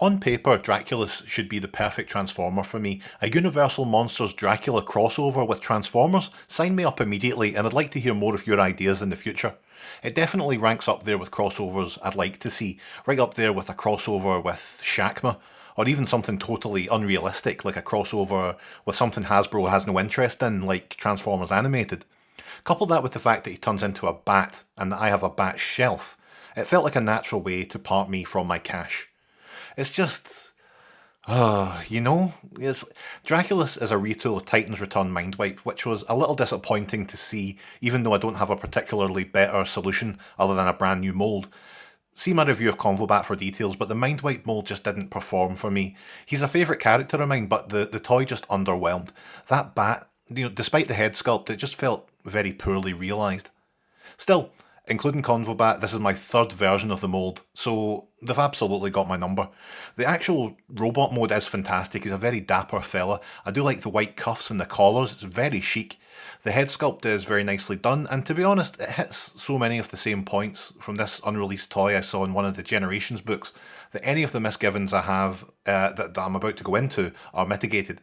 On paper, Draculus should be the perfect Transformer for me. A Universal Monsters Dracula crossover with Transformers? Sign me up immediately, and I'd like to hear more of your ideas in the future. It definitely ranks up there with crossovers I'd like to see, right up there with a crossover with Shakma, or even something totally unrealistic like a crossover with something Hasbro has no interest in, like Transformers Animated. Couple that with the fact that he turns into a bat, and that I have a bat shelf. It felt like a natural way to part me from my cash. It's just, you know, Draculus is a retool of Titan's Return Mindwipe, which was a little disappointing to see, even though I don't have a particularly better solution other than a brand new mould. See my review of Convobat for details, but the Mindwipe mould just didn't perform for me. He's a favourite character of mine, but the toy just underwhelmed. That bat, despite the head sculpt, it just felt very poorly realised. Still, including Convobat, this is my third version of the mould, so they've absolutely got my number. The actual robot mode is fantastic. He's a very dapper fella. I do like the white cuffs and the collars. It's very chic. The head sculpt is very nicely done, and to be honest, it hits so many of the same points from this unreleased toy I saw in one of the Generations books that any of the misgivings I have that I'm about to go into are mitigated.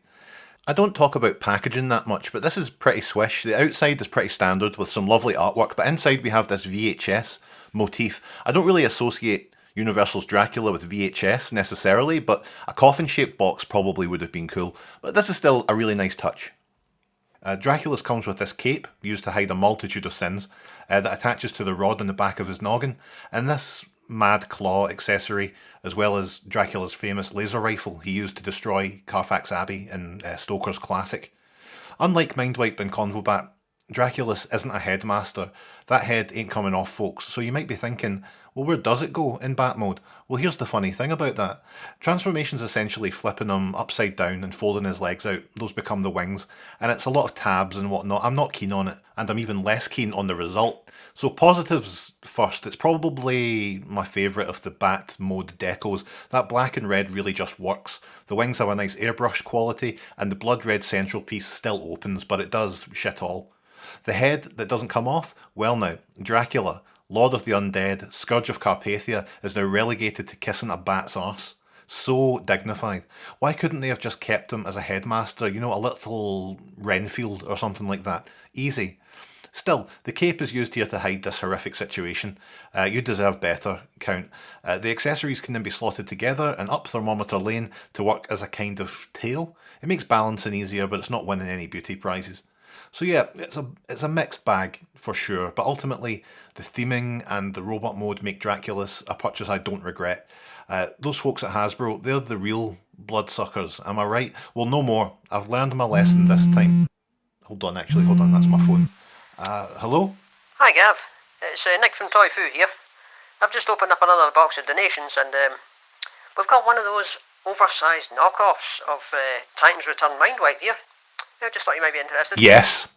I don't talk about packaging that much, but this is pretty swish. The outside is pretty standard with some lovely artwork, but inside we have this VHS motif. I don't really associate Universal's Dracula with VHS necessarily, but a coffin-shaped box probably would have been cool. But this is still a really nice touch. Draculus comes with this cape, used to hide a multitude of sins, that attaches to the rod on the back of his noggin, and this mad claw accessory, as well as Dracula's famous laser rifle he used to destroy Carfax Abbey in Stoker's classic. Unlike Mindwipe and Convobat, Draculus isn't a headmaster. That head ain't coming off, folks, so you might be thinking, well, where does it go in bat mode? Well, here's the funny thing about that. Transformation's essentially flipping him upside down and folding his legs out. Those become the wings, and it's a lot of tabs and whatnot. I'm not keen on it, and I'm even less keen on the result. So positives first, it's probably my favourite of the bat mode decos. That black and red really just works. The wings have a nice airbrush quality, and the blood red central piece still opens, but it does shit all. The head that doesn't come off? Well now, Dracula, Lord of the Undead, Scourge of Carpathia, is now relegated to kissing a bat's arse. So dignified. Why couldn't they have just kept him as a headmaster, a little Renfield or something like that? Easy. Still, the cape is used here to hide this horrific situation. You deserve better, Count. The accessories can then be slotted together and up thermometer lane to work as a kind of tail. It makes balancing easier, but it's not winning any beauty prizes. So yeah, it's a mixed bag for sure, but ultimately the theming and the robot mode make Draculus a purchase I don't regret. Those folks at Hasbro, they're the real bloodsuckers, am I right? Well, no more. I've learned my lesson this time. Hold on, that's my phone. Hello? Hi Gav, it's Nick from Toy Food here. I've just opened up another box of donations and we've got one of those oversized knockoffs of Titan's Return Mindwipe here. I just thought you might be interested. Yes.